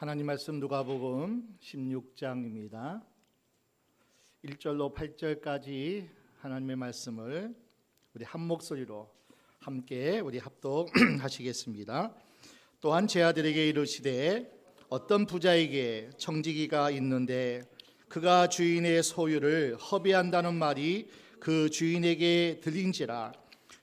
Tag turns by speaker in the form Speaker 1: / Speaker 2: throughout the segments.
Speaker 1: 하나님 말씀 누가복음 16장입니다. 1절로 8절까지 하나님의 말씀을 우리 한 목소리로 함께 우리 합독하시겠습니다. 또한 제 아들에게 이르시되 어떤 부자에게 청지기가 있는데 그가 주인의 소유를 허비한다는 말이 그 주인에게 들린지라.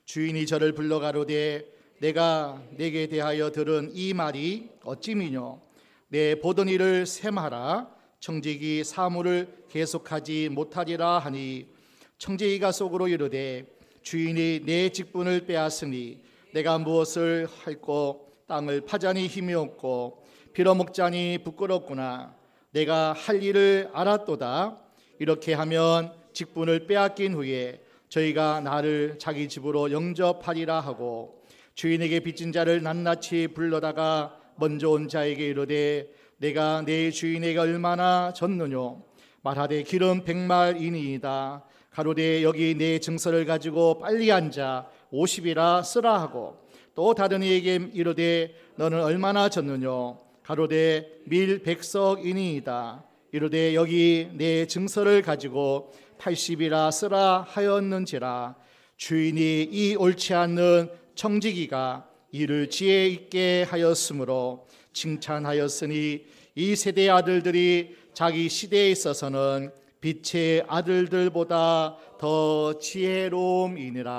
Speaker 1: 주인이 저를 불러 가로되 내가 내게 대하여 들은 이 말이 어찌미뇨? 내 보던 일을 셈하라. 청지기 사물을 계속하지 못하리라 하니, 청지기가 속으로 이르되 주인이 내 직분을 빼앗으니 내가 무엇을 할꼬? 땅을 파자니 힘이 없고 빌어먹자니 부끄럽구나. 내가 할 일을 알았도다. 이렇게 하면 직분을 빼앗긴 후에 저희가 나를 자기 집으로 영접하리라 하고, 주인에게 빚진 자를 낱낱이 불러다가 먼저 온 자에게 이르되 내가 내 주인에게 얼마나 졌느뇨? 말하되 기름 100말이니이다. 가로되 여기 내 증서를 가지고 빨리 앉아 50이라 쓰라 하고, 또 다른 이에게 이르되 너는 얼마나 졌느뇨? 가로되 밀 100석이니이다. 이르되 여기 내 증서를 가지고 80이라 쓰라 하였는지라. 주인이 이 옳지 않는 청지기가 이를 지혜 있게 하였으므로 칭찬하였으니, 이 세대의 아들들이 자기 시대에 있어서는 빛의 아들들보다 더 지혜로움이니라.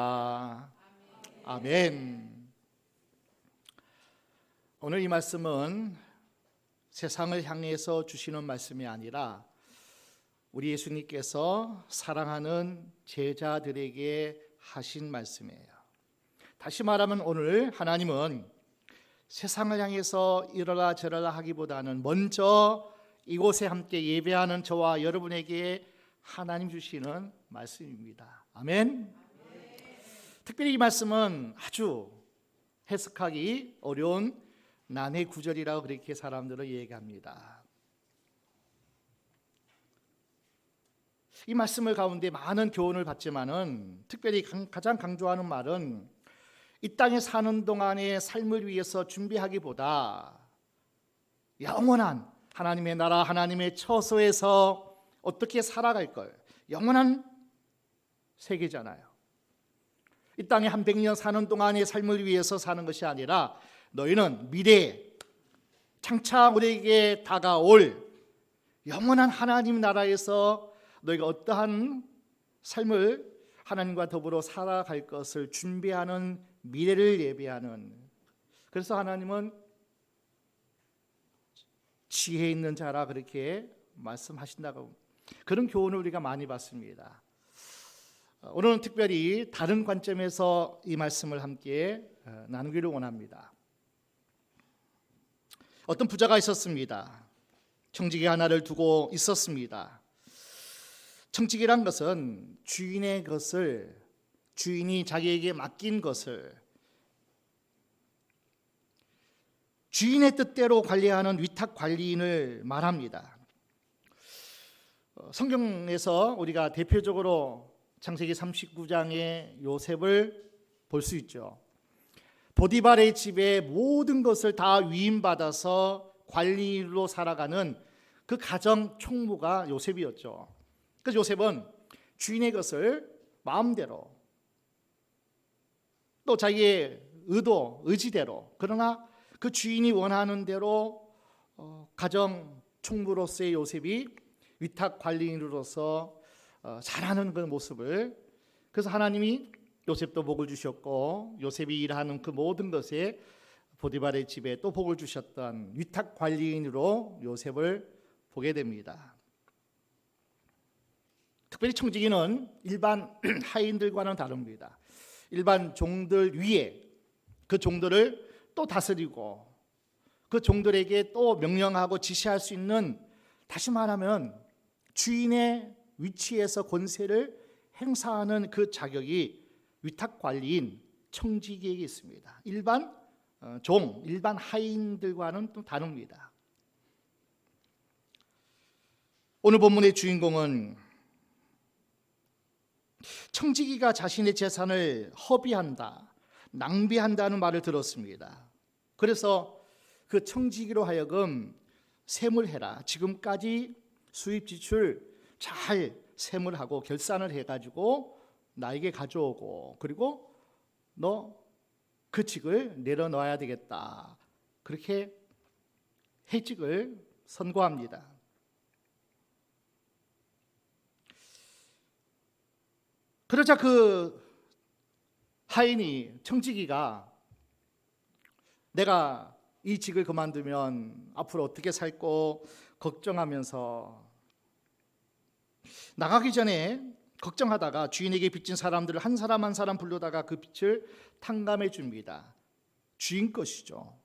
Speaker 1: 아멘. 오늘 이 말씀은 세상을 향해서 주시는 말씀이 아니라 우리 예수님께서 사랑하는 제자들에게 하신 말씀이에요. 다시 말하면 오늘 하나님은 세상을 향해서 이러라 저러라 하기보다는 먼저 이곳에 함께 예배하는 저와 여러분에게 하나님 주시는 말씀입니다. 아멘. 특별히 이 말씀은 아주 해석하기 어려운 난해 구절이라고 그렇게 사람들은 얘기합니다. 이 말씀을 가운데 많은 교훈을 받지만은 특별히 가장 강조하는 말은 이 땅에 사는 동안의 삶을 위해서 준비하기보다 영원한 하나님의 나라, 하나님의 처소에서 어떻게 살아갈 걸, 영원한 세계잖아요. 이 땅에 한 100년 사는 동안의 삶을 위해서 사는 것이 아니라 너희는 미래에 장차 우리에게 다가올 영원한 하나님 나라에서 너희가 어떠한 삶을 하나님과 더불어 살아갈 것을 준비하는, 미래를 예비하는, 그래서 하나님은 지혜 있는 자라 그렇게 말씀하신다고, 그런 교훈을 우리가 많이 받습니다. 오늘은 특별히 다른 관점에서 이 말씀을 함께 나누기를 원합니다. 어떤 부자가 있었습니다. 청지기 하나를 두고 있었습니다. 청지기란 것은 주인의 것을, 주인이 자기에게 맡긴 것을 주인의 뜻대로 관리하는 위탁 관리인을 말합니다. 성경에서 우리가 대표적으로 창세기 39장의 요셉을 볼 수 있죠. 보디발의 집에 모든 것을 다 위임받아서 관리인으로 살아가는 그 가정 총무가 요셉이었죠. 그래서 요셉은 주인의 것을 마음대로, 또 자기의 의지대로, 그러나 그 주인이 원하는 대로 가정 총무로서의 요셉이 위탁 관리인으로서 잘하는 그 모습을, 그래서 하나님이 요셉도 복을 주셨고 요셉이 일하는 그 모든 것에 보디발의 집에 또 복을 주셨던 위탁 관리인으로 요셉을 보게 됩니다. 특별히 청지기는 일반 하인들과는 다릅니다. 일반 종들 위에 그 종들을 또 다스리고 그 종들에게 또 명령하고 지시할 수 있는, 다시 말하면 주인의 위치에서 권세를 행사하는 그 자격이 위탁 관리인 청지기에게 있습니다. 일반 종, 일반 하인들과는 또 다릅니다. 오늘 본문의 주인공은 청지기가 자신의 재산을 허비한다, 낭비한다는 말을 들었습니다. 그래서 그 청지기로 하여금 셈을 해라. 지금까지 수입 지출 잘 셈을 하고 결산을 해가지고 나에게 가져오고, 그리고 너 그 직을 내려놓아야 되겠다. 그렇게 해직을 선고합니다. 그러자 그 하인이, 청지기가 내가 이 직을 그만두면 앞으로 어떻게 살고 걱정하면서 나가기 전에 걱정하다가 주인에게 빚진 사람들을 한 사람 한 사람 불러다가 그 빚을 탕감해 줍니다. 주인 것이죠.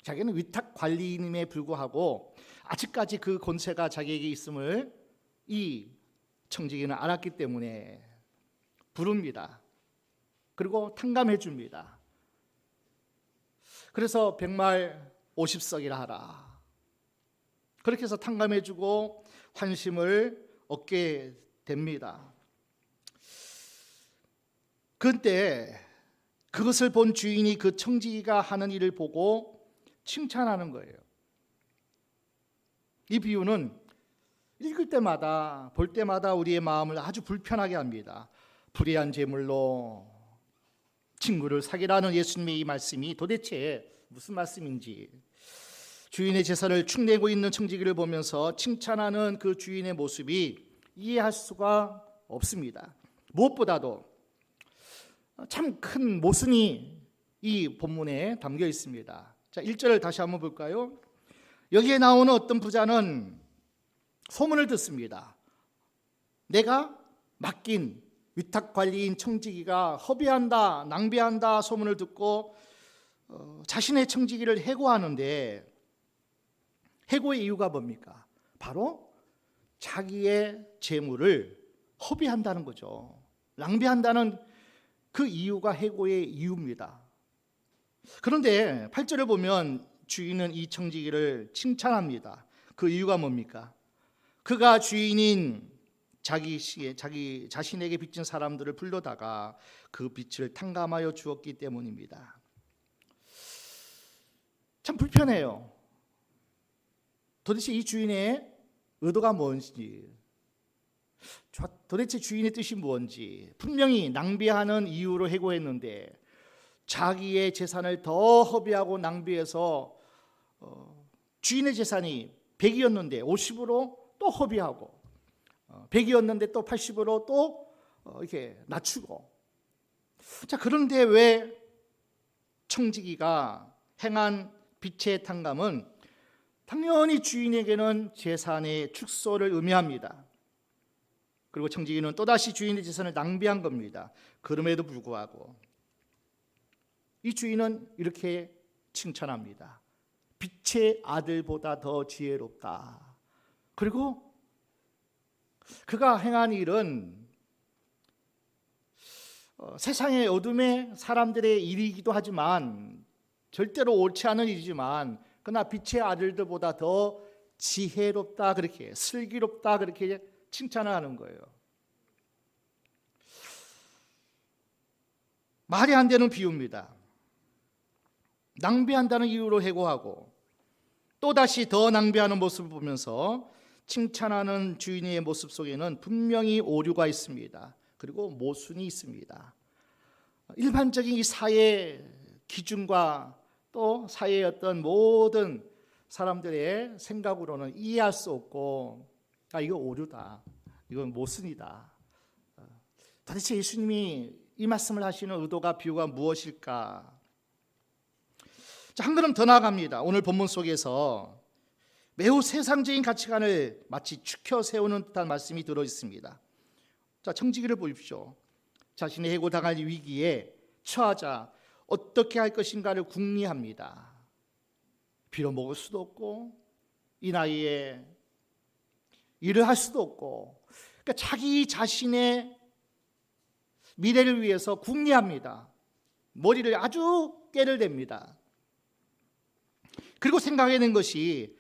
Speaker 1: 자기는 위탁 관리인임에 불구하고 아직까지 그 권세가 자기에게 있음을 이 청지기는 알았기 때문에 부릅니다. 그리고 탕감해 줍니다. 그래서 백말 50석이라 하라. 그렇게 해서 탕감해 주고 환심을 얻게 됩니다. 그때 그것을 본 주인이 그 청지기가 하는 일을 보고 칭찬하는 거예요. 이 비유는 읽을 때마다, 볼 때마다 우리의 마음을 아주 불편하게 합니다. 불의한 재물로 친구를 사귀라는 예수님의 이 말씀이 도대체 무슨 말씀인지, 주인의 재산을 축내고 있는 청지기를 보면서 칭찬하는 그 주인의 모습이 이해할 수가 없습니다. 무엇보다도 참 큰 모순이 이 본문에 담겨 있습니다. 자, 1절을 다시 한번 볼까요? 여기에 나오는 어떤 부자는 소문을 듣습니다. 내가 맡긴 위탁관리인 청지기가 허비한다, 낭비한다 소문을 듣고 자신의 청지기를 해고하는데, 해고의 이유가 뭡니까? 바로 자기의 재물을 허비한다는 거죠. 낭비한다는 그 이유가 해고의 이유입니다. 그런데 8절을 보면 주인은 이 청지기를 칭찬합니다. 그 이유가 뭡니까? 그가 주인인 자기 자신에게 빚진 사람들을 불러다가 그 빚을 탕감하여 주었기 때문입니다. 참 불편해요. 도대체 이 주인의 의도가 뭔지, 도대체 주인의 뜻이 뭔지, 분명히 낭비하는 이유로 해고했는데 자기의 재산을 더 허비하고 낭비해서 주인의 재산이 100이었는데 50으로 또 허비하고, 100이었는데 또 80으로 또 이렇게 낮추고. 자, 그런데 왜 청지기가 행한 빚의 탕감은 당연히 주인에게는 재산의 축소를 의미합니다. 그리고 청지기는 또다시 주인의 재산을 낭비한 겁니다. 그럼에도 불구하고 이 주인은 이렇게 칭찬합니다. 빛의 아들보다 더 지혜롭다. 그리고 그가 행한 일은 세상의 어둠의 사람들의 일이기도 하지만, 절대로 옳지 않은 일이지만, 그러나 빛의 아들들보다 더 지혜롭다, 그렇게 슬기롭다, 그렇게 칭찬을 하는 거예요. 말이 안 되는 비유입니다. 낭비한다는 이유로 해고하고 또다시 더 낭비하는 모습을 보면서 칭찬하는 주인의 모습 속에는 분명히 오류가 있습니다. 그리고 모순이 있습니다. 일반적인 이 사회 기준과 또 사회의 어떤 모든 사람들의 생각으로는 이해할 수 없고, 이거 오류다, 이건 모순이다. 도대체 예수님이 이 말씀을 하시는 의도가, 비유가 무엇일까? 자, 한 걸음 더 나아갑니다. 오늘 본문 속에서 매우 세상적인 가치관을 마치 추켜 세우는 듯한 말씀이 들어 있습니다. 자, 청지기를 보십시오. 자신의 해고당할 위기에 처하자 어떻게 할 것인가를 궁리합니다. 빌어먹을 수도 없고, 이 나이에 일을 할 수도 없고, 그러니까 자기 자신의 미래를 위해서 궁리합니다. 머리를 아주 깨를 댑니다. 그리고 생각해낸 것이,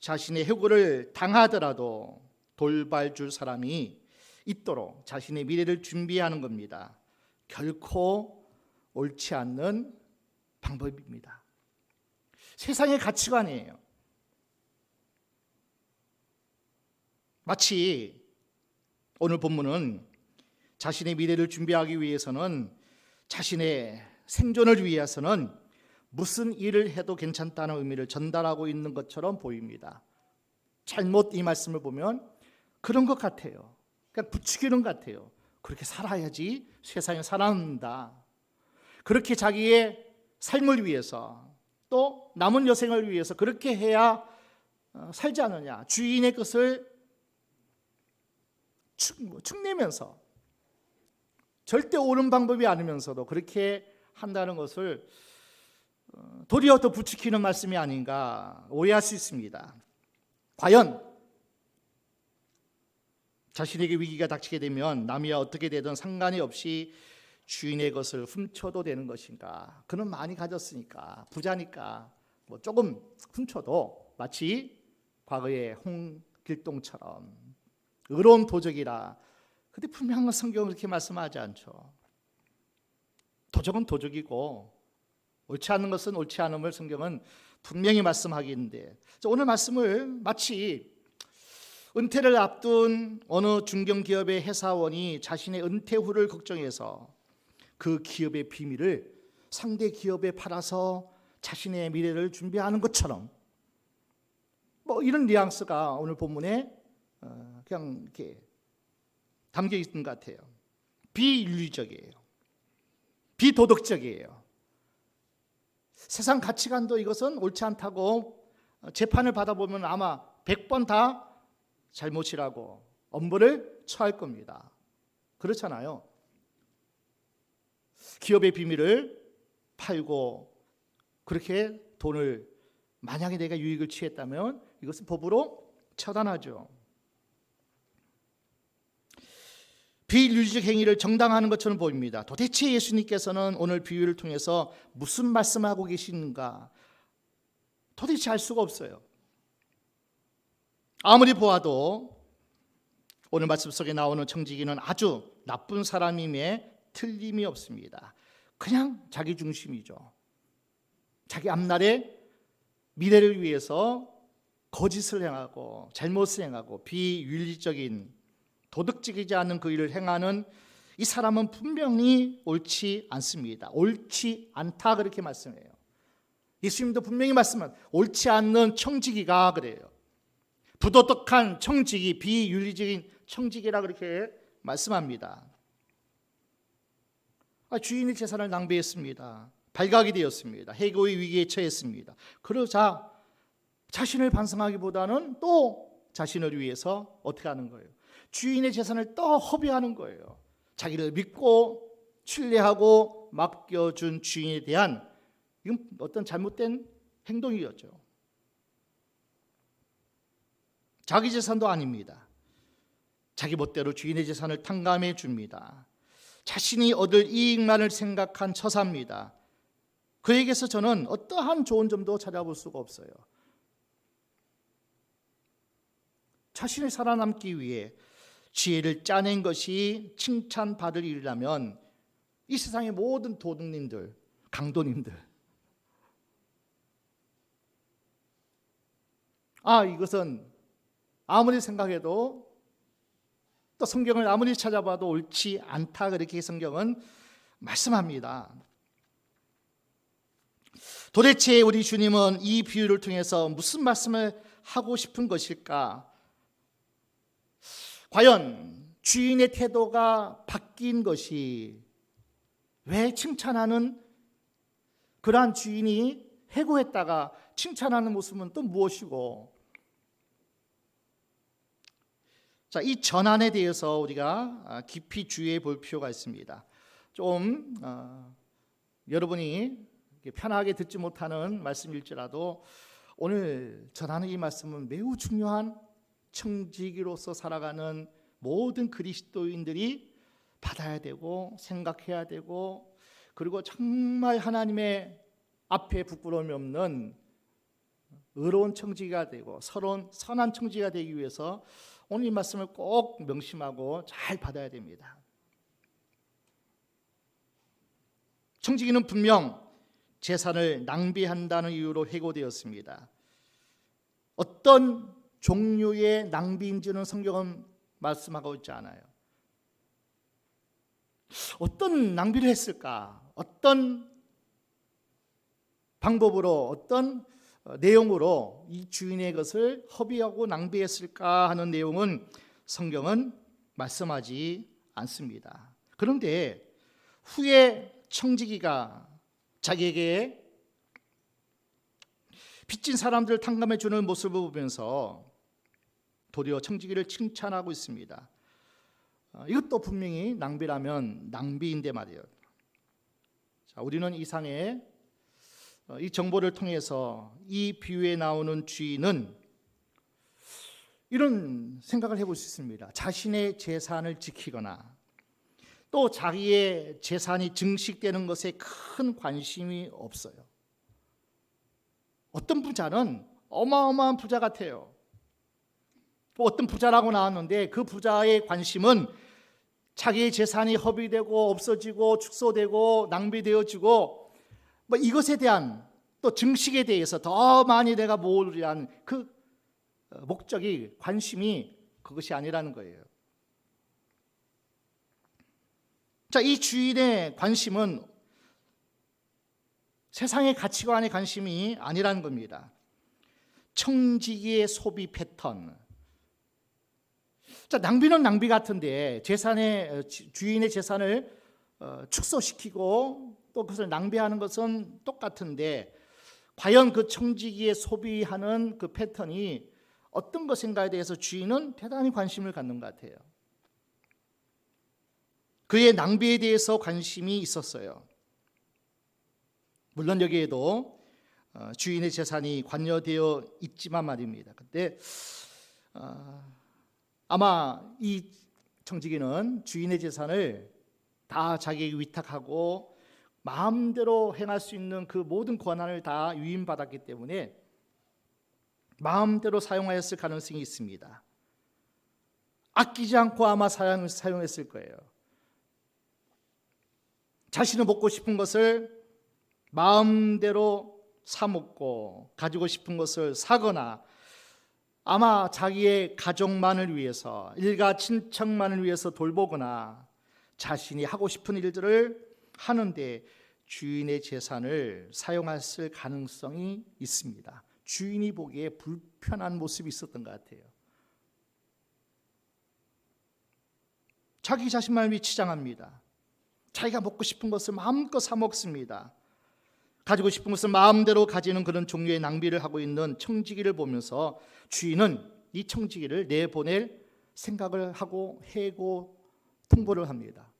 Speaker 1: 자신의 해고를 당하더라도 돌봐줄 사람이 있도록 자신의 미래를 준비하는 겁니다. 결코 옳지 않는 방법입니다. 세상의 가치관이에요. 마치 오늘 본문은 자신의 미래를 준비하기 위해서는, 자신의 생존을 위해서는 무슨 일을 해도 괜찮다는 의미를 전달하고 있는 것처럼 보입니다. 잘못 이 말씀을 보면 그런 것 같아요. 그냥 부추기는 것 같아요. 그렇게 살아야지 세상에 살아난다. 그렇게 자기의 삶을 위해서, 또 남은 여생을 위해서 그렇게 해야 살지 않느냐. 주인의 것을 축내면서, 절대 옳은 방법이 아니면서도 그렇게 한다는 것을 도리어 더 부추기는 말씀이 아닌가 오해할 수 있습니다. 과연 자신에게 위기가 닥치게 되면 남이야 어떻게 되든 상관이 없이 주인의 것을 훔쳐도 되는 것인가? 그는 많이 가졌으니까, 부자니까 뭐 조금 훔쳐도 마치 과거의 홍길동처럼 의로운 도적이라. 근데 분명한 성경은 그렇게 말씀하지 않죠. 도적은 도적이고 옳지 않은 것은 옳지 않음을 성경은 분명히 말씀하기인데, 오늘 말씀을 마치 은퇴를 앞둔 어느 중견기업의 회사원이 자신의 은퇴 후를 걱정해서 그 기업의 비밀을 상대 기업에 팔아서 자신의 미래를 준비하는 것처럼, 뭐 이런 뉘앙스가 오늘 본문에 그냥 이렇게 담겨 있는 것 같아요. 비윤리적이에요. 비도덕적이에요. 세상 가치관도 이것은 옳지 않다고 재판을 받아보면 아마 100번 다 잘못이라고 엄벌을 처할 겁니다. 그렇잖아요. 기업의 비밀을 팔고 그렇게 돈을, 만약에 내가 유익을 취했다면 이것은 법으로 처단하죠. 비윤리적 행위를 정당화하는 것처럼 보입니다. 도대체 예수님께서는 오늘 비유를 통해서 무슨 말씀하고 계시는가 도대체 알 수가 없어요. 아무리 보아도 오늘 말씀 속에 나오는 청지기는 아주 나쁜 사람임에 틀림이 없습니다. 그냥 자기 중심이죠. 자기 앞날의 미래를 위해서 거짓을 행하고 잘못을 행하고 비윤리적인, 도덕적이지 않은 그 일을 행하는 이 사람은 분명히 옳지 않습니다. 옳지 않다 그렇게 말씀해요. 예수님도 분명히 말씀한 옳지 않는 청지기가 그래요. 부도덕한 청지기, 비윤리적인 청지기라 그렇게 말씀합니다. 주인의 재산을 낭비했습니다. 발각이 되었습니다. 해고의 위기에 처했습니다. 그러자 자신을 반성하기보다는 또 자신을 위해서 어떻게 하는 거예요? 주인의 재산을 또 허비하는 거예요. 자기를 믿고 신뢰하고 맡겨준 주인에 대한, 이건 어떤 잘못된 행동이었죠. 자기 재산도 아닙니다. 자기 멋대로 주인의 재산을 탕감해 줍니다. 자신이 얻을 이익만을 생각한 처사입니다. 그에게서 저는 어떠한 좋은 점도 찾아볼 수가 없어요. 자신이 살아남기 위해 지혜를 짜낸 것이 칭찬받을 일이라면 이 세상의 모든 도둑님들, 강도님들, 이것은 아무리 생각해도, 또 성경을 아무리 찾아봐도 옳지 않다 그렇게 성경은 말씀합니다. 도대체 우리 주님은 이 비유를 통해서 무슨 말씀을 하고 싶은 것일까? 과연 주인의 태도가 바뀐 것이, 왜 칭찬하는 그러한 주인이 해고했다가 칭찬하는 모습은 또 무엇이고, 자, 이 전환에 대해서 우리가 깊이 주의해 볼 필요가 있습니다. 좀 여러분이 편하게 듣지 못하는 말씀일지라도 오늘 전하는 이 말씀은 매우 중요한 청지기로서 살아가는 모든 그리스도인들이 받아야 되고 생각해야 되고, 그리고 정말 하나님의 앞에 부끄러움이 없는 의로운 청지기가 되고 선한 청지기가 되기 위해서 오늘 이 말씀을 꼭 명심하고 잘 받아야 됩니다. 청지기는 분명 재산을 낭비한다는 이유로 해고되었습니다. 어떤 종류의 낭비인지는 성경은 말씀하고 있지 않아요. 어떤 낭비를 했을까? 어떤 방법으로, 어떤 내용으로 이 주인의 것을 허비하고 낭비했을까 하는 내용은 성경은 말씀하지 않습니다. 그런데 후에 청지기가 자기에게 빚진 사람들을 탕감해 주는 모습을 보면서 도리어 청지기를 칭찬하고 있습니다. 이것도 분명히 낭비라면 낭비인데 말이에요. 자, 우리는 이상의 이 정보를 통해서 이 비유에 나오는 주인은 이런 생각을 해볼 수 있습니다. 자신의 재산을 지키거나 또 자기의 재산이 증식되는 것에 큰 관심이 없어요. 어떤 부자는 어마어마한 부자 같아요. 또 어떤 부자라고 나왔는데 그 부자의 관심은 자기의 재산이 허비되고 없어지고 축소되고 낭비되어지고 뭐 이것에 대한 또 증식에 대해서 더 많이 내가 모으려는 그 목적이 관심이 그것이 아니라는 거예요. 자, 이 주인의 관심은 세상의 가치관의 관심이 아니라는 겁니다. 청지기의 소비 패턴. 자, 낭비는 낭비 같은데 주인의 재산을 축소시키고 또 그것을 낭비하는 것은 똑같은데 과연 그 청지기의 소비하는 그 패턴이 어떤 것인가에 대해서 주인은 대단히 관심을 갖는 것 같아요. 그의 낭비에 대해서 관심이 있었어요. 물론 여기에도 주인의 재산이 관여되어 있지만 말입니다. 근데 아마 이 청지기는 주인의 재산을 다 자기에게 위탁하고 마음대로 행할 수 있는 그 모든 권한을 다 위임받았기 때문에 마음대로 사용하였을 가능성이 있습니다. 아끼지 않고 아마 사용했을 거예요. 자신이 먹고 싶은 것을 마음대로 사 먹고 가지고 싶은 것을 사거나 아마 자기의 가족만을 위해서 일가 친척만을 위해서 돌보거나 자신이 하고 싶은 일들을 하는데 주인의 재산을 사용했을 가능성이 있습니다. 주인이 보기에 불편한 모습이 있었던 것 같아요. 자기 자신만을 위해 치장합니다. 자기가 먹고 싶은 것을 마음껏 사 먹습니다. 가지고 싶은 것을 마음대로 가지는 그런 종류의 낭비를 하고 있는 청지기를 보면서 주인은 이 청지기를 내보낼 생각을 하고 해고 통보를 합니다.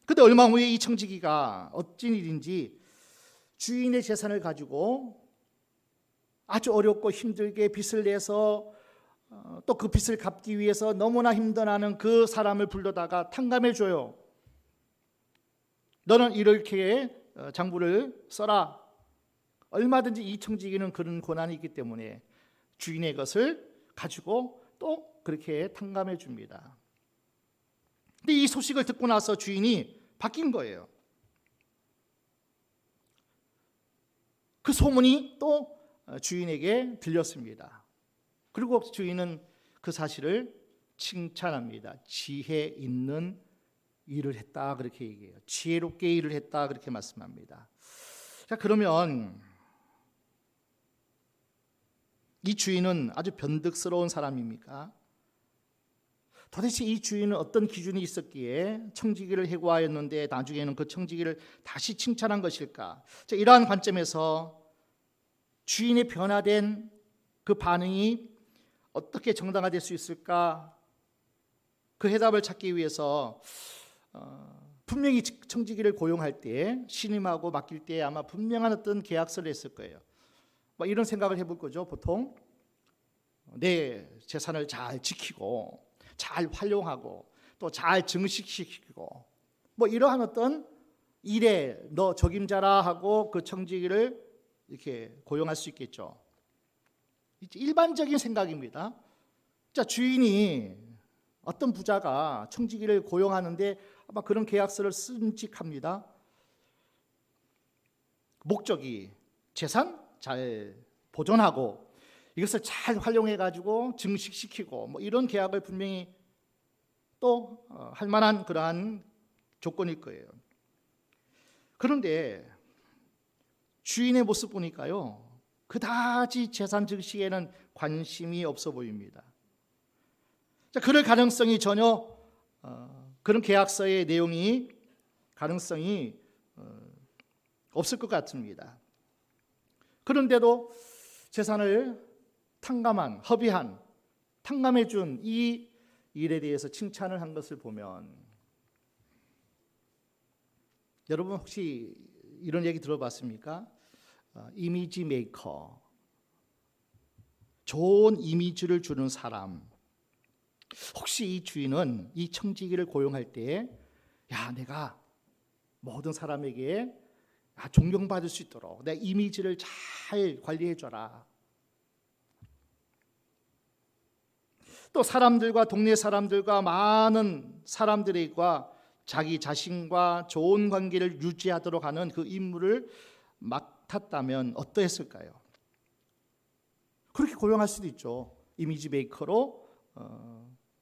Speaker 1: 그런데 얼마 후에 이 청지기가 어찌 일인지 주인의 재산을 가지고 아주 어렵고 힘들게 빚을 내서 또 그 빚을 갚기 위해서 너무나 힘들어하는 그 사람을 불러다가 탕감해 줘요. 너는 이렇게 장부를 써라. 얼마든지 이 청지기는 그런 권한이 있기 때문에 주인의 것을 가지고 또 그렇게 탕감해 줍니다. 근데 이 소식을 듣고 나서 주인이 바뀐 거예요. 그 소문이 또 주인에게 들렸습니다. 그리고 주인은 그 사실을 칭찬합니다. 지혜 있는 일을 했다 그렇게 얘기해요. 지혜롭게 일을 했다 그렇게 말씀합니다. 자, 그러면 이 주인은 아주 변덕스러운 사람입니까? 도대체 이 주인은 어떤 기준이 있었기에 청지기를 해고하였는데 나중에는 그 청지기를 다시 칭찬한 것일까? 자, 이러한 관점에서 주인의 변화된 그 반응이 어떻게 정당화될 수 있을까? 그 해답을 찾기 위해서 분명히 청지기를 고용할 때 신임하고 맡길 때 아마 분명한 어떤 계약서를 했을 거예요. 뭐 이런 생각을 해볼 거죠. 보통 내 재산을 잘 지키고 잘 활용하고 또 잘 증식시키고 뭐 이러한 어떤 일에 너 적임자라 하고 그 청지기를 이렇게 고용할 수 있겠죠. 일반적인 생각입니다. 자, 주인이 어떤 부자가 청지기를 고용하는데 아마 그런 계약서를 쓴직합니다. 목적이 재산 잘 보존하고 이것을 잘 활용해 가지고 증식시키고 뭐 이런 계약을 분명히 또 할 만한 그러한 조건일 거예요. 그런데 주인의 모습 보니까요, 그다지 재산 증식에는 관심이 없어 보입니다. 자, 그럴 가능성이 전혀 그런 계약서의 내용이 가능성이 없을 것 같습니다. 그런데도 재산을 탕감해 준 이 일에 대해서 칭찬을 한 것을 보면, 여러분 혹시 이런 얘기 들어봤습니까? 이미지 메이커, 좋은 이미지를 주는 사람. 혹시 이 주인은 이 청지기를 고용할 때, 야, 내가 모든 사람에게 존경받을 수 있도록 내 이미지를 잘 관리해 줘라. 또 사람들과, 동네 사람들과, 많은 사람들과 자기 자신과 좋은 관계를 유지하도록 하는 그 임무를 맡았다면 어떠했을까요? 그렇게 고용할 수도 있죠. 이미지 메이커로,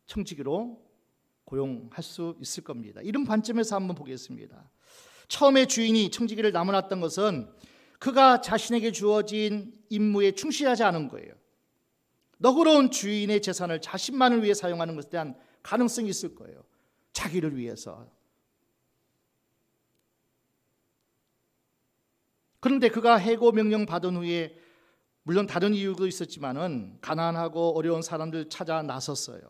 Speaker 1: 청지기로 고용할 수 있을 겁니다. 이런 관점에서 한번 보겠습니다. 처음에 주인이 청지기를 남아놨던 것은 그가 자신에게 주어진 임무에 충실하지 않은 거예요. 너그러운 주인의 재산을 자신만을 위해 사용하는 것에 대한 가능성이 있을 거예요. 자기를 위해서. 그런데 그가 해고 명령 받은 후에, 물론 다른 이유도 있었지만은 가난하고 어려운 사람들 찾아 나섰어요.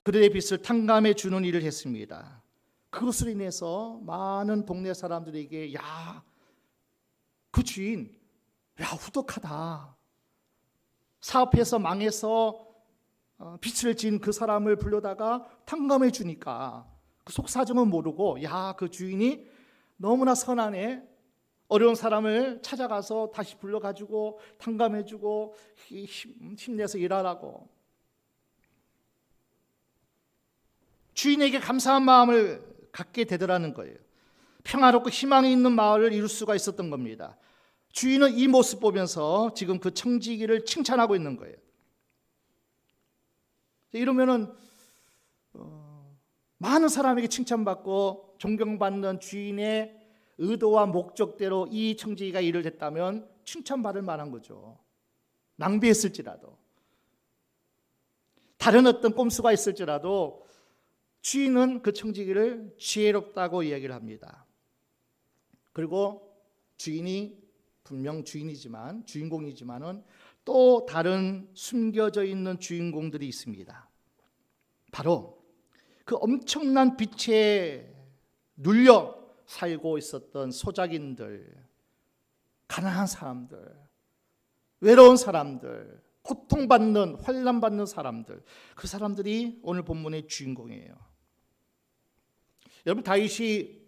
Speaker 1: 그들의 빚을 탕감해 주는 일을 했습니다. 그것으로 인해서 많은 동네 사람들에게, 야, 그 주인, 야, 후덕하다. 사업해서 망해서 빚을 진 그 사람을 불러다가 탕감해 주니까 그 속사정은 모르고, 야, 그 주인이 너무나 선하네. 어려운 사람을 찾아가서 다시 불러가지고 탕감해주고 힘내서 일하라고. 주인에게 감사한 마음을 갖게 되더라는 거예요. 평화롭고 희망이 있는 마을을 이룰 수가 있었던 겁니다. 주인은 이 모습 보면서 지금 그 청지기를 칭찬하고 있는 거예요. 이러면은 많은 사람에게 칭찬받고 존경받는 주인의 의도와 목적대로 이 청지기가 일을 했다면 칭찬받을 만한 거죠. 낭비했을지라도, 다른 어떤 꼼수가 있을지라도 주인은 그 청지기를 지혜롭다고 이야기를 합니다. 그리고 주인이 분명 주인공이지만은 또 다른 숨겨져 있는 주인공들이 있습니다. 바로 그 엄청난 빛에 눌려 살고 있었던 소작인들, 가난한 사람들, 외로운 사람들, 고통받는, 환난받는 사람들, 그 사람들이 오늘 본문의 주인공이에요. 여러분, 다윗이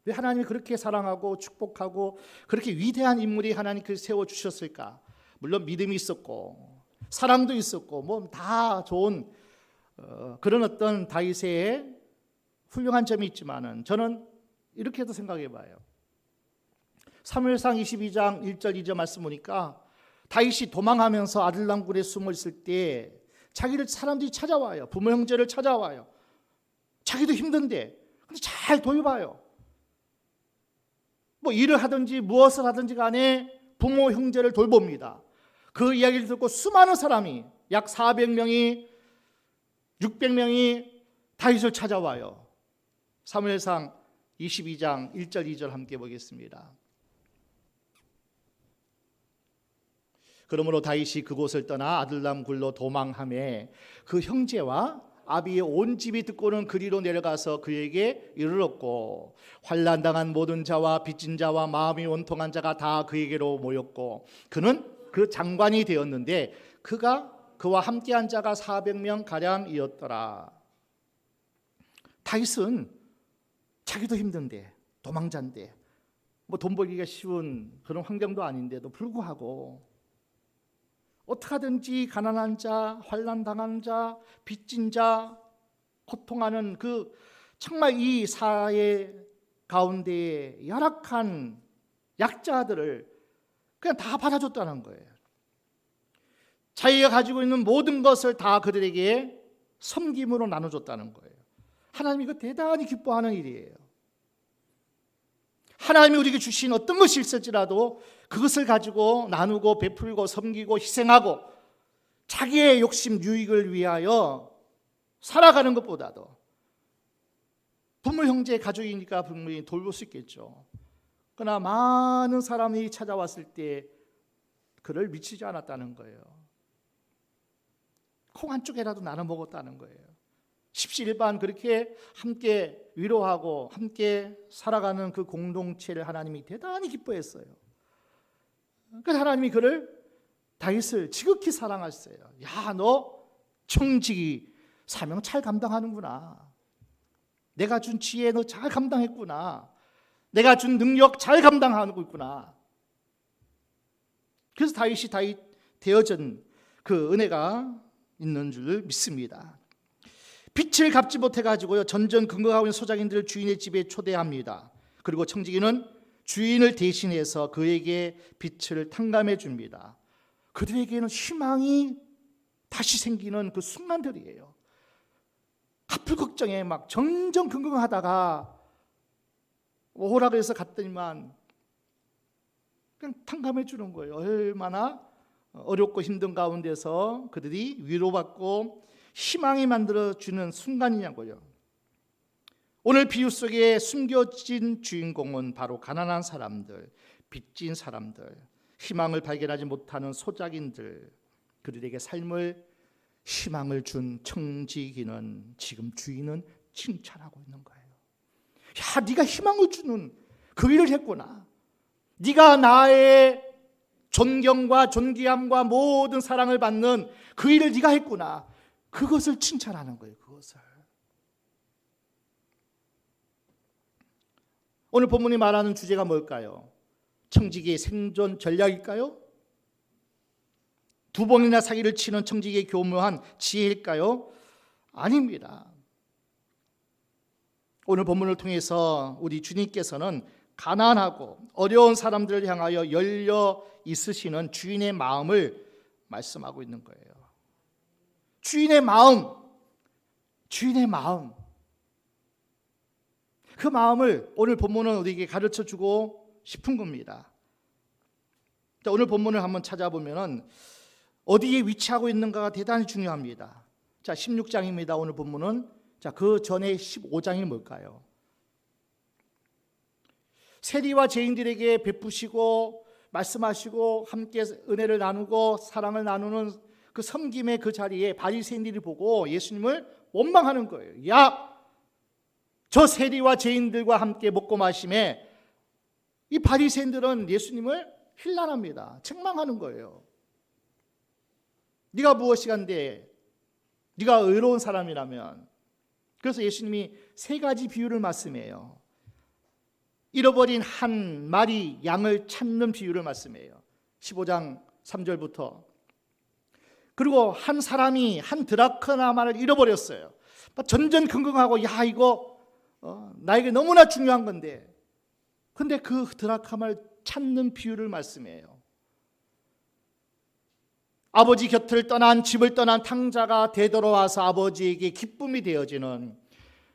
Speaker 1: 왜 하나님이 그렇게 사랑하고 축복하고 그렇게 위대한 인물이 하나님께서 세워주셨을까? 물론 믿음이 있었고 사랑도 있었고 뭐 다 좋은 그런 어떤 다윗의 훌륭한 점이 있지만은, 저는 이렇게도 생각해 봐요. 사무엘상 22장 1절 2절 말씀 보니까 다윗이 도망하면서 아들람굴에 숨어 있을 때 자기를 사람들이 찾아와요. 부모 형제를 찾아와요. 자기도 힘든데 근데 잘 돌봐요. 뭐 일을 하든지 무엇을 하든지 간에 부모 형제를 돌봅니다. 그 이야기를 듣고 수많은 사람이, 약 400명이 600명이 다윗을 찾아와요. 사무엘상 22장 1절 2절 함께 보겠습니다. 그러므로 다윗이 그곳을 떠나 아들람 굴로 도망하매 그 형제와 아비의 온 집이 듣고는 그리로 내려가서 그에게 이르렀고, 환난당한 모든 자와 빚진 자와 마음이 원통한 자가 다 그에게로 모였고, 그는 그 장관이 되었는데 그와 함께한 자가 400명 가량이었더라. 다윗은 자기도 힘든데, 도망자인데, 뭐 돈 벌기가 쉬운 그런 환경도 아닌데도 불구하고 어떻게 하든지 가난한 자, 환난당한 자, 빚진 자, 고통하는 그 정말 이 사회 가운데에 열악한 약자들을 그냥 다 받아줬다는 거예요. 자기가 가지고 있는 모든 것을 다 그들에게 섬김으로 나눠줬다는 거예요. 하나님이 이거 대단히 기뻐하는 일이에요. 하나님이 우리에게 주신 어떤 것이 있을지라도 그것을 가지고 나누고 베풀고 섬기고 희생하고 자기의 욕심 유익을 위하여 살아가는 것보다도 부모 형제 가족이니까 분명히 돌볼 수 있겠죠. 그러나 많은 사람이 찾아왔을 때 그를 미치지 않았다는 거예요. 콩 한 쪽이라도 나눠 먹었다는 거예요. 십시일반 그렇게 함께 위로하고 함께 살아가는 그 공동체를 하나님이 대단히 기뻐했어요. 그래서 하나님이 그를 다윗을 지극히 사랑하셨어요. 야, 너 청지기 사명 잘 감당하는구나. 내가 준 지혜 너 잘 감당했구나. 내가 준 능력 잘 감당하고 있구나. 그래서 다윗이 다윗 되어진 그 은혜가 있는 줄 믿습니다. 빚을 갚지 못해가지고요 전전긍긍하고 있는 소작인들을 주인의 집에 초대합니다. 그리고 청지기는 주인을 대신해서 그에게 빚을 탕감해 줍니다. 그들에게는 희망이 다시 생기는 그 순간들이에요. 갚을 걱정에 막 전전긍긍하다가 오라 그래서 갔더니만 그냥 탕감해 주는 거예요. 얼마나 어렵고 힘든 가운데서 그들이 위로받고 희망이 만들어주는 순간이냐고요. 오늘 비유 속에 숨겨진 주인공은 바로 가난한 사람들, 빚진 사람들, 희망을 발견하지 못하는 소작인들, 그들에게 삶을 희망을 준 청지기는 지금 주인은 칭찬하고 있는 거예요. 야, 네가 희망을 주는 그 일을 했구나. 네가 나의 존경과 존귀함과 모든 사랑을 받는 그 일을 네가 했구나. 그것을 칭찬하는 거예요. 그것을. 오늘 본문이 말하는 주제가 뭘까요? 청지기의 생존 전략일까요? 두 번이나 사기를 치는 청지기의 교묘한 지혜일까요? 아닙니다. 오늘 본문을 통해서 우리 주님께서는 가난하고 어려운 사람들을 향하여 열려 있으시는 주인의 마음을 말씀하고 있는 거예요. 주인의 마음, 주인의 마음. 그 마음을 오늘 본문은 우리에게 가르쳐주고 싶은 겁니다. 자, 오늘 본문을 한번 찾아보면 어디에 위치하고 있는가가 대단히 중요합니다. 자, 16장입니다. 오늘 본문은. 자, 그 전에 15장이 뭘까요? 세리와 죄인들에게 베푸시고 말씀하시고 함께 은혜를 나누고 사랑을 나누는 그 섬김의 그 자리에 바리새인들이 보고 예수님을 원망하는 거예요. 야, 저 세리와 죄인들과 함께 먹고 마심에 이 바리새인들은 예수님을 힐난합니다. 책망하는 거예요. 네가 무엇이간데 네가 의로운 사람이라면. 그래서 예수님이 세 가지 비유를 말씀해요. 잃어버린 한 마리 양을 찾는 비유를 말씀해요. 15장 3절부터. 그리고 한 사람이 한 드라크나마를 잃어버렸어요. 전전긍긍하고 야, 이거 나에게 너무나 중요한 건데. 근데 그 드라크나마를 찾는 비유를 말씀해요. 아버지 곁을 떠난, 집을 떠난 탕자가 되돌아와서 아버지에게 기쁨이 되어지는,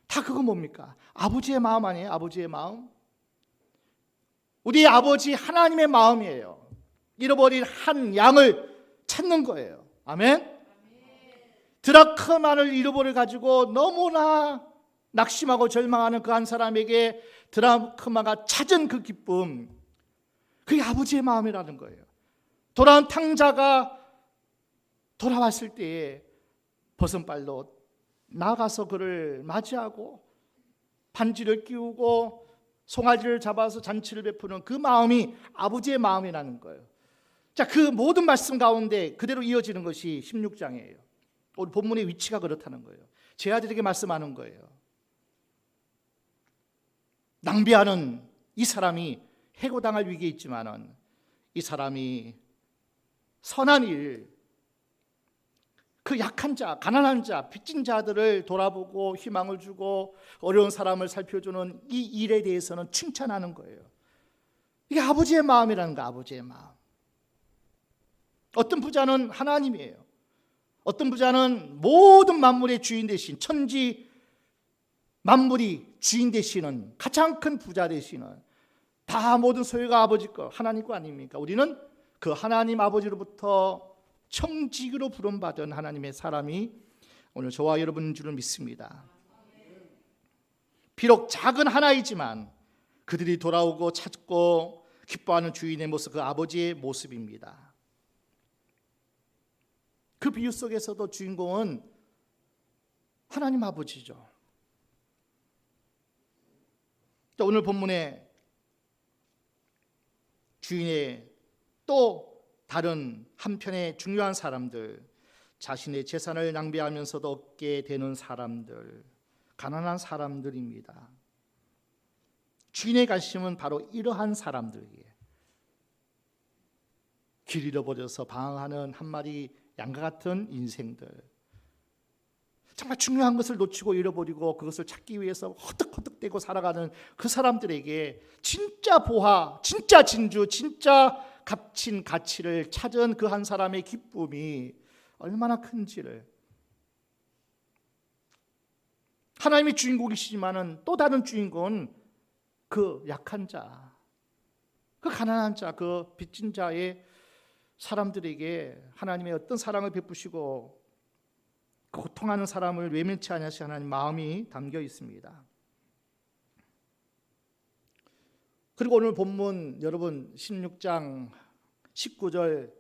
Speaker 1: 다 그거 뭡니까? 아버지의 마음 아니에요? 아버지의 마음? 우리 아버지 하나님의 마음이에요. 잃어버린 한 양을 찾는 거예요. 아멘? 드라크마를 잃어버려 가지고 너무나 낙심하고 절망하는 그 한 사람에게 드라크마가 찾은 그 기쁨, 그게 아버지의 마음이라는 거예요. 돌아온 탕자가 돌아왔을 때에 버선발로 나가서 그를 맞이하고 반지를 끼우고 송아지를 잡아서 잔치를 베푸는 그 마음이 아버지의 마음이라는 거예요. 자, 그 모든 말씀 가운데 그대로 이어지는 것이 16장이에요. 오늘 본문의 위치가 그렇다는 거예요. 제 아들에게 말씀하는 거예요. 낭비하는 이 사람이 해고당할 위기에 있지만은 이 사람이 선한 일, 그 약한 자, 가난한 자, 빚진 자들을 돌아보고 희망을 주고 어려운 사람을 살펴주는 이 일에 대해서는 칭찬하는 거예요. 이게 아버지의 마음이라는 거, 아버지의 마음. 어떤 부자는 하나님이에요. 어떤 부자는 모든 만물의 주인 되신, 천지 만물이 주인 되시는 가장 큰 부자 되시는, 다 모든 소유가 아버지 거, 하나님 거 아닙니까? 우리는 그 하나님 아버지로부터 청지기로 부름받은 하나님의 사람이 오늘 저와 여러분인 줄을 믿습니다. 비록 작은 하나이지만 그들이 돌아오고 찾고 기뻐하는 주인의 모습, 그 아버지의 모습입니다. 그 비유 속에서도 주인공은 하나님 아버지죠. 오늘 본문에 주인의 또 다른 한편의 중요한 사람들, 자신의 재산을 낭비하면서도 얻게 되는 사람들, 가난한 사람들입니다. 주인의 관심은 바로 이러한 사람들이에요. 길 잃어버려서 방황하는 한 마리 양과 같은 인생들, 정말 중요한 것을 놓치고 잃어버리고 그것을 찾기 위해서 허덕허덕대고 살아가는 그 사람들에게 진짜 보화, 진짜 진주, 진짜 값진 가치를 찾은 그 한 사람의 기쁨이 얼마나 큰지를, 하나님이 주인공이시지만은 또 다른 주인공은 그 약한 자, 그 가난한 자, 그 빚진 자의 사람들에게 하나님의 어떤 사랑을 베푸시고 고통하는 사람을 외면치 않으시 하나님 마음이 담겨 있습니다. 그리고 오늘 본문 여러분 16장 19절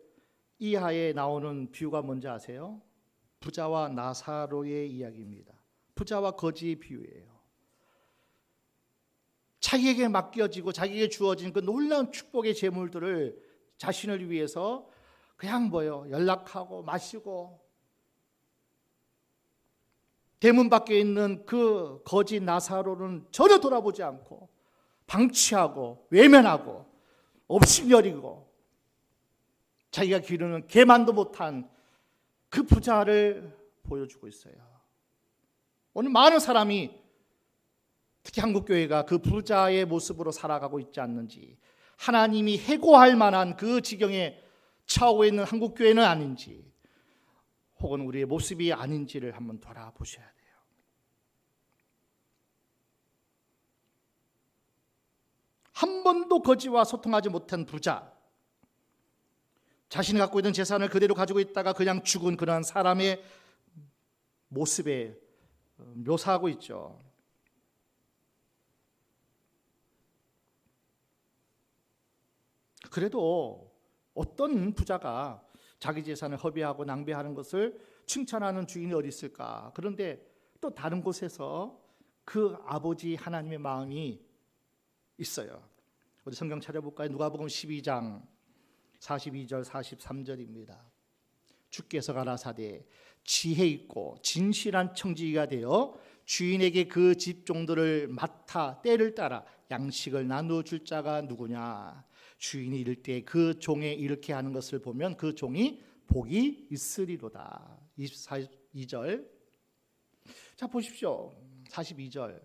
Speaker 1: 이하에 나오는 비유가 뭔지 아세요? 부자와 나사로의 이야기입니다. 부자와 거지의 비유예요. 자기에게 맡겨지고 자기에게 주어진 그 놀라운 축복의 재물들을 자신을 위해서 그냥 연락하고 마시고, 대문 밖에 있는 그 거지 나사로는 전혀 돌아보지 않고 방치하고 외면하고 업신여리고 자기가 기르는 개만도 못한 그 부자를 보여주고 있어요. 오늘 많은 사람이, 특히 한국교회가 그 부자의 모습으로 살아가고 있지 않는지, 하나님이 해고할 만한 그 지경에 처하고 있는 한국교회는 아닌지, 혹은 우리의 모습이 아닌지를 한번 돌아보셔야 돼요. 한 번도 거지와 소통하지 못한 부자, 자신이 갖고 있는 재산을 그대로 가지고 있다가 그냥 죽은 그런 사람의 모습에 묘사하고 있죠. 그래도 어떤 부자가 자기 재산을 허비하고 낭비하는 것을 칭찬하는 주인이 어디 있을까? 그런데 또 다른 곳에서 그 아버지 하나님의 마음이 있어요. 우리 성경 찾아볼까요? 누가복음 12장 42절 43절입니다. 주께서 가라사대 지혜 있고 진실한 청지기가 되어 주인에게 그 집 종들을 맡아 때를 따라 양식을 나누어 줄 자가 누구냐? 주인이 이를 때 그 종에 이렇게 하는 것을 보면 그 종이 복이 있으리로다. 42절. 자 보십시오. 42절.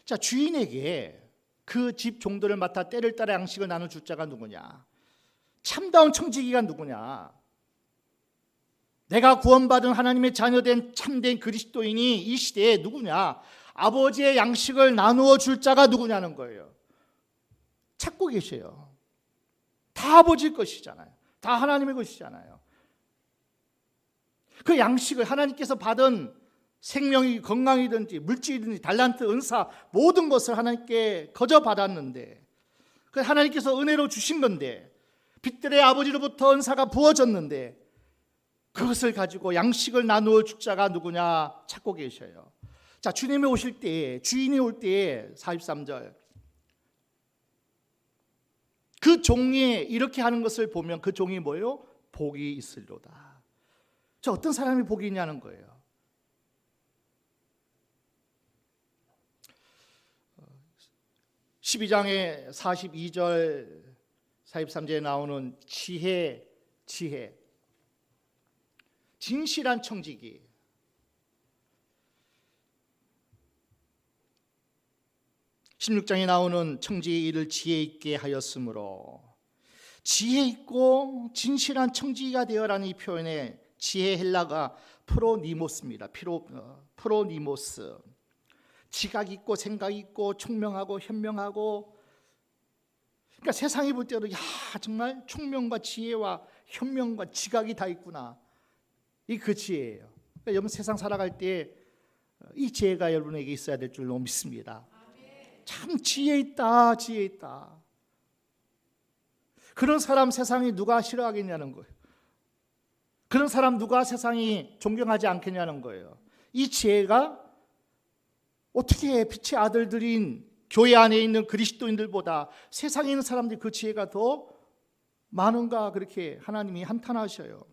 Speaker 1: 자, 주인에게 그 집 종들을 맡아 때를 따라 양식을 나눠 줄 자가 누구냐? 참다운 청지기가 누구냐? 내가 구원받은 하나님의 자녀된 참된 그리스도인이 이 시대에 누구냐? 아버지의 양식을 나누어 줄 자가 누구냐는 거예요. 찾고 계셔요. 다 아버지 것이잖아요. 다 하나님의 것이잖아요. 그 양식을 하나님께서 받은 생명이 건강이든지 물질이든지 달란트, 은사 모든 것을 하나님께 거저 받았는데, 그 하나님께서 은혜로 주신 건데, 빛들의 아버지로부터 은사가 부어졌는데 그것을 가지고 양식을 나누어 줄 자가 누구냐 찾고 계셔요. 자, 주님이 오실 때에, 주인이 올 때에 43절, 그 종이 이렇게 하는 것을 보면 그 종이 뭐예요? 복이 있으리로다. 저 어떤 사람이 복이 있냐는 거예요. 12장의 42절 43절에 나오는 지혜, 진실한 청지기. 16장에 나오는 청지기의 일을 지혜 있게 하였으므로, 지혜 있고 진실한 청지기가 되어라는 이 표현에 지혜 헬라가 프로니모스입니다. 프로니모스. 지각 있고 생각 있고 총명하고 현명하고, 그러니까 세상이 볼 때도 야 정말 총명과 지혜와 현명과 지각이 다 있구나, 이 그 지혜예요. 그러니까 여러분 세상 살아갈 때 이 지혜가 여러분에게 있어야 될 줄로 믿습니다. 참 지혜 있다, 지혜 있다. 그런 사람 세상이 누가 싫어하겠냐는 거예요. 그런 사람 누가 세상이 존경하지 않겠냐는 거예요. 이 지혜가 어떻게 빛의 아들들인 교회 안에 있는 그리스도인들보다 세상에 있는 사람들이 그 지혜가 더 많은가, 그렇게 하나님이 한탄하셔요.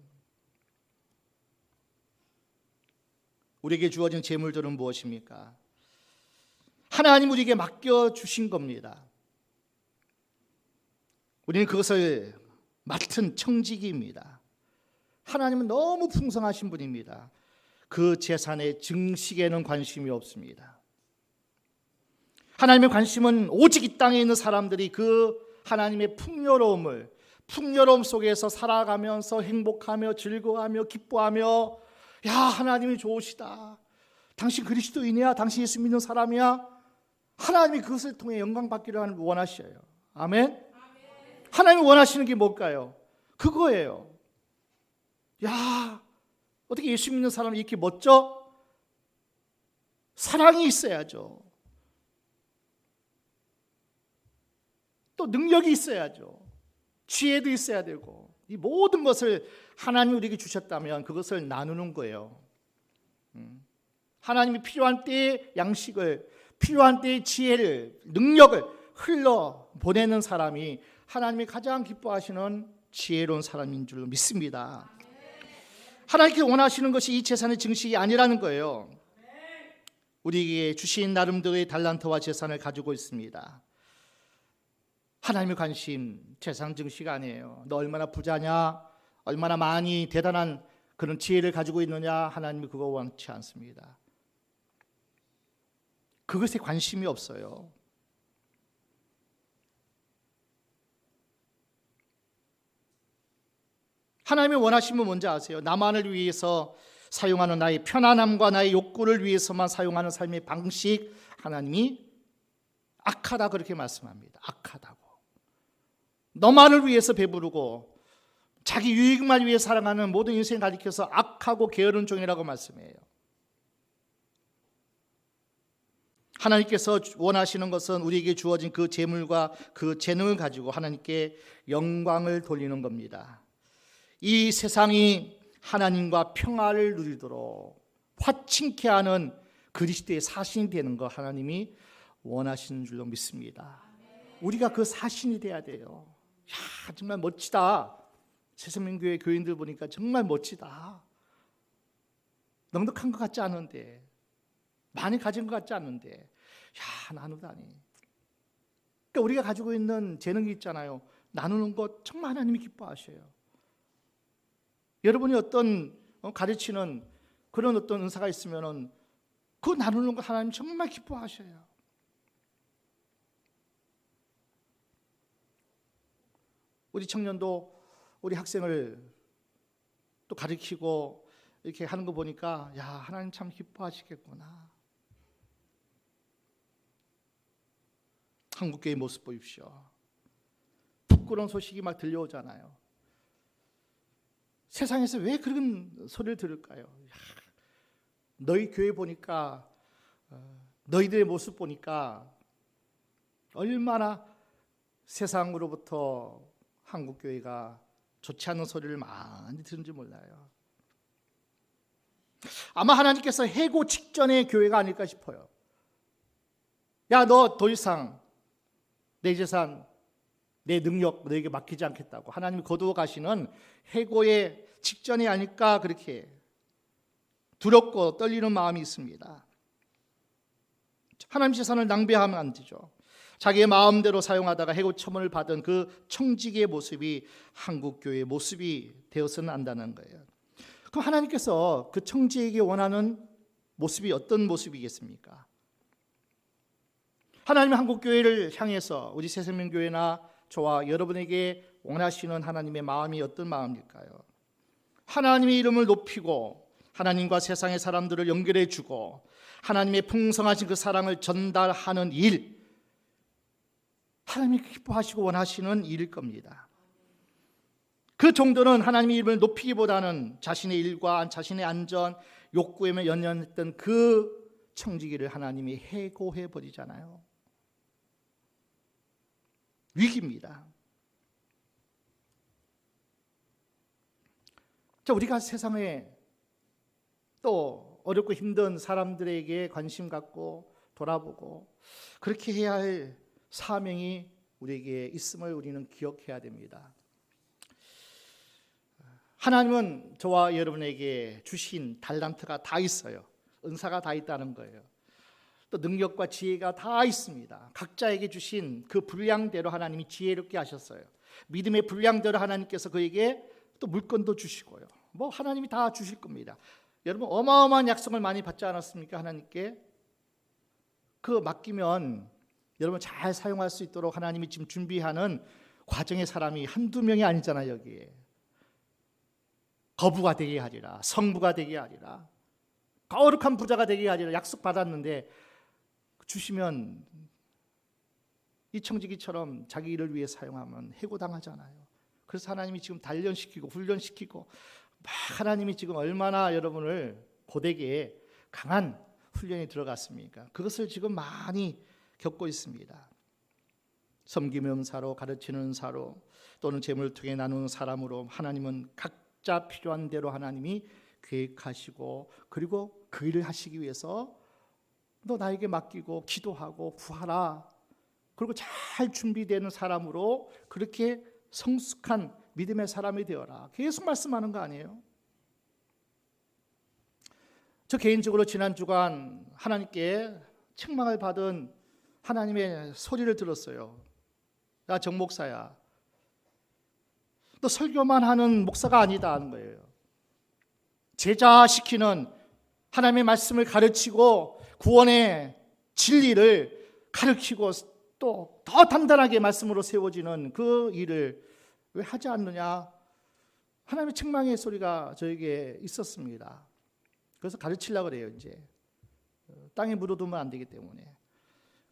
Speaker 1: 우리에게 주어진 재물들은 무엇입니까? 하나님 우리에게 맡겨주신 겁니다. 우리는 그것을 맡은 청지기입니다. 하나님은 너무 풍성하신 분입니다. 그 재산의 증식에는 관심이 없습니다. 하나님의 관심은 오직 이 땅에 있는 사람들이 그 하나님의 풍요로움 속에서 살아가면서 행복하며 즐거워하며 기뻐하며, 야 하나님이 좋으시다, 당신 그리스도인이야, 당신 예수 믿는 사람이야, 하나님이 그것을 통해 영광 받기를 원하셔요. 아멘. 하나님이 원하시는 게 뭘까요? 그거예요. 야 어떻게 예수 믿는 사람이 이렇게 멋져? 사랑이 있어야죠. 또 능력이 있어야죠. 지혜도 있어야 되고, 이 모든 것을 하나님이 우리에게 주셨다면 그것을 나누는 거예요. 하나님이 필요한 때에 양식을, 필요한 때에 지혜를, 능력을 흘러 보내는 사람이 하나님이 가장 기뻐하시는 지혜로운 사람인 줄 믿습니다. 하나님께 원하시는 것이 이 재산의 증식이 아니라는 거예요. 우리에게 주신 나름대로의 달란트와 재산을 가지고 있습니다. 하나님의 관심 재산 증식 아니에요. 너 얼마나 부자냐, 얼마나 많이 대단한 그런 지혜를 가지고 있느냐, 하나님이 그거 원치 않습니다. 그것에 관심이 없어요. 하나님이 원하시면 뭔지 아세요? 나만을 위해서 사용하는 나의 편안함과 나의 욕구를 위해서만 사용하는 삶의 방식, 하나님이 악하다 그렇게 말씀합니다. 악하다고. 너만을 위해서 배부르고 자기 유익만 위해 살아가는 모든 인생을 가리켜서 악하고 게으른 종이라고 말씀해요. 하나님께서 원하시는 것은 우리에게 주어진 그 재물과 그 재능을 가지고 하나님께 영광을 돌리는 겁니다. 이 세상이 하나님과 평화를 누리도록 화친케 하는 그리스도의 사신이 되는 거 하나님이 원하시는 줄로 믿습니다. 우리가 그 사신이 돼야 돼요. 야, 정말 멋지다. 새생명교회 교인들 보니까 정말 멋지다. 넉넉한 것 같지 않은데, 많이 가진 것 같지 않은데, 야 나누다니. 그러니까 우리가 가지고 있는 재능이 있잖아요. 나누는 것 정말 하나님이 기뻐하셔요. 여러분이 어떤 가르치는 그런 어떤 은사가 있으면은 그 나누는 것 하나님 정말 기뻐하셔요. 우리 청년도 우리 학생을 또 가르치고 이렇게 하는 거 보니까 야 하나님 참 기뻐하시겠구나. 한국교회 모습 보십시오. 부끄러운 소식이 막 들려오잖아요. 세상에서 왜 그런 소리를 들을까요? 너희 교회 보니까, 너희들의 모습 보니까 얼마나 세상으로부터 한국교회가 좋지 않은 소리를 많이 들은지 몰라요. 아마 하나님께서 해고 직전의 교회가 아닐까 싶어요. 야, 너 더 이상 내 재산, 내 능력 너에게 맡기지 않겠다고 하나님이 거두어 가시는 해고의 직전이 아닐까, 그렇게 두렵고 떨리는 마음이 있습니다. 하나님 재산을 낭비하면 안 되죠. 자기의 마음대로 사용하다가 해고 처분을 받은 그 청지기의 모습이 한국교회의 모습이 되어서는 안 된다는 거예요. 그럼 하나님께서 그 청지기에게 원하는 모습이 어떤 모습이겠습니까? 하나님의 한국교회를 향해서 우리 새생명교회나 저와 여러분에게 원하시는 하나님의 마음이 어떤 마음일까요? 하나님의 이름을 높이고 하나님과 세상의 사람들을 연결해 주고 하나님의 풍성하신 그 사랑을 전달하는 일, 하나님이 기뻐하시고 원하시는 일일 겁니다. 그 정도는 하나님의 이름을 높이기보다는 자신의 일과 자신의 안전, 욕구에만 연연했던 그 청지기를 하나님이 해고해 버리잖아요. 위기입니다. 자, 우리가 세상에 또 어렵고 힘든 사람들에게 관심 갖고 돌아보고 그렇게 해야 할 사명이 우리에게 있음을 우리는 기억해야 됩니다. 하나님은 저와 여러분에게 주신 달란트가 다 있어요. 은사가 다 있다는 거예요. 또 능력과 지혜가 다 있습니다. 각자에게 주신 그 분량대로 하나님이 지혜롭게 하셨어요. 믿음의 분량대로 하나님께서 그에게 또 물건도 주시고요. 뭐 하나님이 다 주실 겁니다. 여러분 어마어마한 약속을 많이 받지 않았습니까? 하나님께 그 맡기면 여러분 잘 사용할 수 있도록 하나님이 지금 준비하는 과정의 사람이 한두 명이 아니잖아요. 여기에 거부가 되게 하리라, 성부가 되게 하리라, 거룩한 부자가 되게 하리라 약속 받았는데 주시면 이 청지기처럼 자기 일을 위해 사용하면 해고당하잖아요. 그래서 하나님이 지금 단련시키고 훈련시키고 막 하나님이 지금 얼마나 여러분을 고되게 강한 훈련이 들어갔습니까? 그것을 지금 많이 겪고 있습니다. 섬기는 사로, 가르치는 사로, 또는 재물을 통해 나누는 사람으로 하나님은 각자 필요한 대로 하나님이 계획하시고 그리고 그 일을 하시기 위해서 너 나에게 맡기고 기도하고 구하라. 그리고 잘 준비되는 사람으로 그렇게 성숙한 믿음의 사람이 되어라. 계속 말씀하는 거 아니에요? 저 개인적으로 지난 주간 하나님께 책망을 받은 하나님의 소리를 들었어요. 야, 정 목사야, 너 설교만 하는 목사가 아니다 하는 거예요. 제자시키는 하나님의 말씀을 가르치고 구원의 진리를 가르치고 또 더 단단하게 말씀으로 세워지는 그 일을 왜 하지 않느냐? 하나님의 책망의 소리가 저에게 있었습니다. 그래서 가르치려고 그래요. 이제 땅에 묻어두면 안 되기 때문에.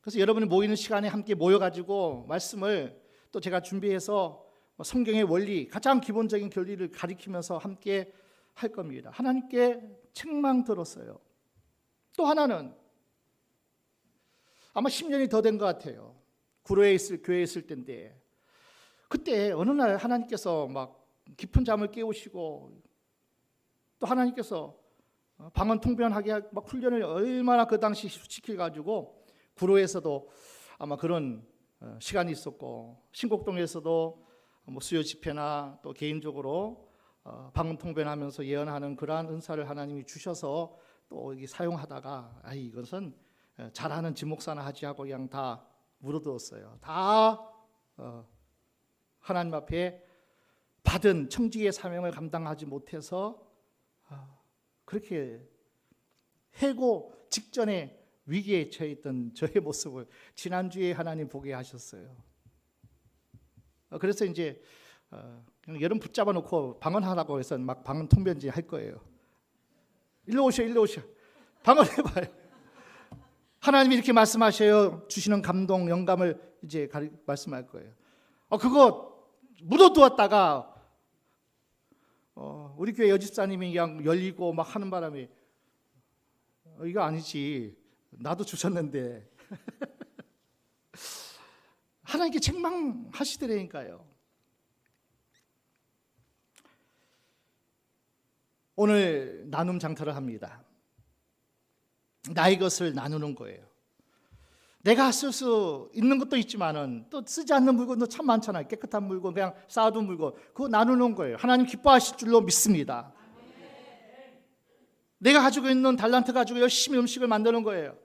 Speaker 1: 그래서 여러분이 모이는 시간에 함께 모여가지고 말씀을 또 제가 준비해서 성경의 원리, 가장 기본적인 결리를 가리키면서 함께 할 겁니다. 하나님께 책망 들었어요. 또 하나는 아마 10년이 더 된 것 같아요. 구로에 교회에 있을 때인데 그때 어느 날 하나님께서 막 깊은 잠을 깨우시고 또 하나님께서 방언 통변하게 막 훈련을 얼마나 그 당시 시켜가지고 구로에서도 아마 그런 시간이 있었고 신곡동에서도 뭐 수요 집회나 또 개인적으로 방언 통변하면서 예언하는 그러한 은사를 하나님이 주셔서 또 여기 사용하다가 이것은 잘하는 지목사나 하지 하고 그냥 다 물어두었어요. 다 하나님 앞에 받은 청지기의 사명을 감당하지 못해서 그렇게 해고 직전에 위기에 처해 있던 저의 모습을 지난주에 하나님 보게 하셨어요. 그래서 이제 여러분 붙잡아 놓고 방언하라고 해서 막 방언 통변지 할 거예요. 일로 오셔. 방언해봐요. 하나님이 이렇게 말씀하셔요. 주시는 감동, 영감을 이제 말씀할 거예요. 그거 묻어두었다가 우리 교회 여집사님이 그냥 열리고 막 하는 바람에 이거 아니지. 나도 주셨는데. 하나님께 책망하시더라니까요. 오늘 나눔 장터를 합니다. 나의 것을 나누는 거예요. 내가 쓸 수 있는 것도 있지만은 또 쓰지 않는 물건도 참 많잖아요. 깨끗한 물건, 그냥 쌓아둔 물건, 그거 나누는 거예요. 하나님 기뻐하실 줄로 믿습니다. 내가 가지고 있는 달란트 가지고 열심히 음식을 만드는 거예요.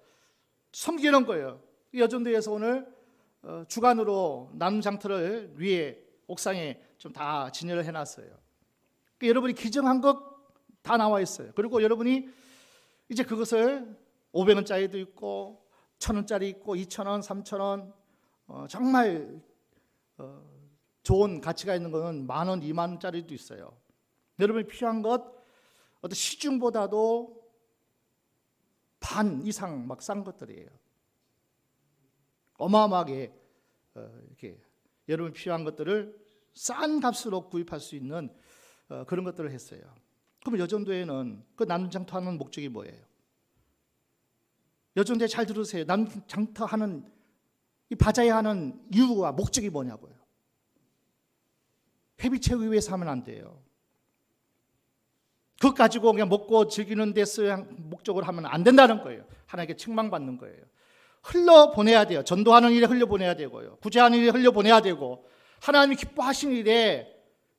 Speaker 1: 섬기는 거예요. 여전도에서 오늘 주간으로 나눔 장터를 위에 옥상에 좀 다 진열을 해놨어요. 여러분이 기증한 것 다 나와 있어요. 그리고 여러분이 이제 그것을 500원짜리도 있고 1,000원짜리 있고 2,000원, 3,000원, 정말 좋은 가치가 있는 거는 10,000원, 20,000원짜리도 있어요. 여러분이 필요한 것 어떤 시중보다도 반 이상 막 싼 것들이에요. 어마어마하게 이렇게 여러분 필요한 것들을 싼 값으로 구입할 수 있는 그런 것들을 했어요. 그럼 여전도에는 그 남장터하는 목적이 뭐예요? 여전도에 잘 들으세요. 남장터하는 이 바자야 하는 이유와 목적이 뭐냐고요. 회비 채우기 위해서 하면 안 돼요. 그것 가지고 그냥 먹고 즐기는 데 쓸 목적으로 하면 안 된다는 거예요. 하나님께 책망받는 거예요. 흘려보내야 돼요. 전도하는 일에 흘려보내야 되고요. 구제하는 일에 흘려보내야 되고, 하나님이 기뻐하시는 일에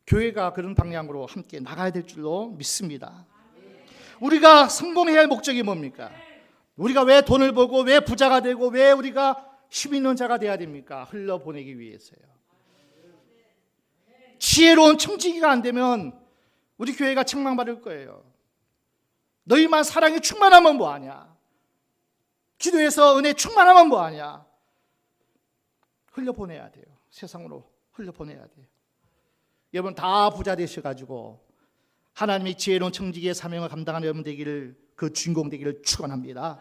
Speaker 1: 교회가 그런 방향으로 함께 나가야 될 줄로 믿습니다. 우리가 성공해야 할 목적이 뭡니까? 우리가 왜 돈을 벌고 왜 부자가 되고 왜 우리가 힘 있는 자가 돼야 됩니까? 흘려보내기 위해서요. 지혜로운 청지기가 안 되면 우리 교회가 책망받을 거예요. 너희만 사랑이 충만하면 뭐하냐? 기도해서 은혜 충만하면 뭐하냐? 흘려보내야 돼요. 세상으로 흘려보내야 돼요. 여러분 다 부자 되셔가지고 하나님의 지혜로운 청지기의 사명을 감당하는 여러분 되기를, 그 주인공 되기를 축원합니다.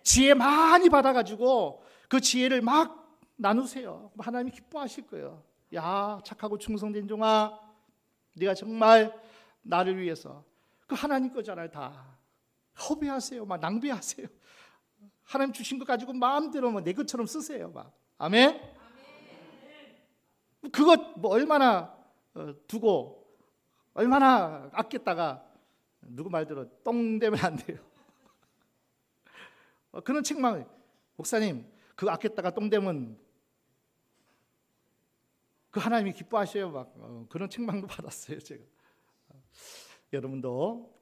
Speaker 1: 지혜 많이 받아가지고 그 지혜를 막 나누세요. 하나님이 기뻐하실 거예요. 야, 착하고 충성된 종아, 네가 정말 나를 위해서, 그 하나님 거잖아요. 다 허비하세요. 막 낭비하세요. 하나님 주신 것 가지고 마음대로 내 것처럼 쓰세요. 막. 아멘. 그것 뭐 얼마나 두고 얼마나 아꼈다가 누구 말대로 똥 되면 안 돼요. 그런 책망을, 목사님 그거 아꼈다가 똥 되면 그 하나님이 기뻐하셔요. 막 그런 책망도 받았어요. 제가. 여러분도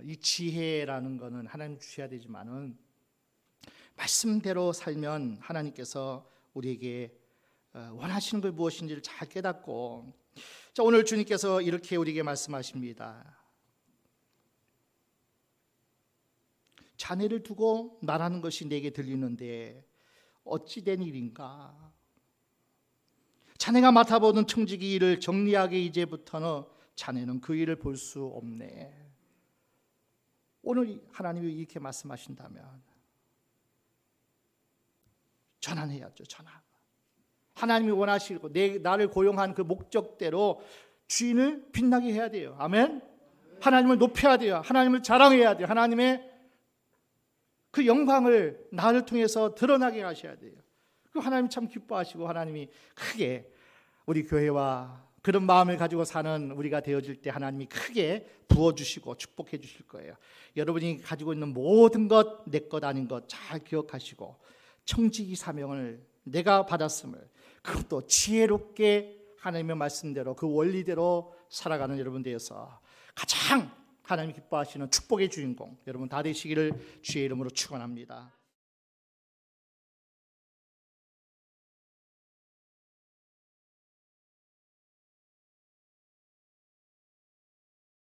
Speaker 1: 이 지혜라는 거는 하나님 주셔야 되지만은 말씀대로 살면 하나님께서 우리에게 원하시는 게 무엇인지를 잘 깨닫고, 자, 오늘 주님께서 이렇게 우리에게 말씀하십니다. 자네를 두고 말하는 것이 내게 들리는데 어찌 된 일인가? 자네가 맡아보는 청지기 일을 정리하게 이제부터는 자네는 그 일을 볼 수 없네. 오늘 하나님이 이렇게 말씀하신다면 전환해야죠. 전환. 하나님이 원하시고 나를 고용한 그 목적대로 주인을 빛나게 해야 돼요. 아멘. 하나님을 높여야 돼요. 하나님을 자랑해야 돼요. 하나님의 그 영광을 나를 통해서 드러나게 하셔야 돼요. 그 하나님 참 기뻐하시고, 하나님이 크게 우리 교회와 그런 마음을 가지고 사는 우리가 되어질 때 하나님이 크게 부어주시고 축복해 주실 거예요. 여러분이 가지고 있는 모든 것, 내 것 아닌 것 잘 기억하시고, 청지기 사명을 내가 받았음을, 그것도 지혜롭게 하나님의 말씀대로 그 원리대로 살아가는 여러분 되어서 가장 하나님이 기뻐하시는 축복의 주인공 여러분 다 되시기를 주의 이름으로 축원합니다.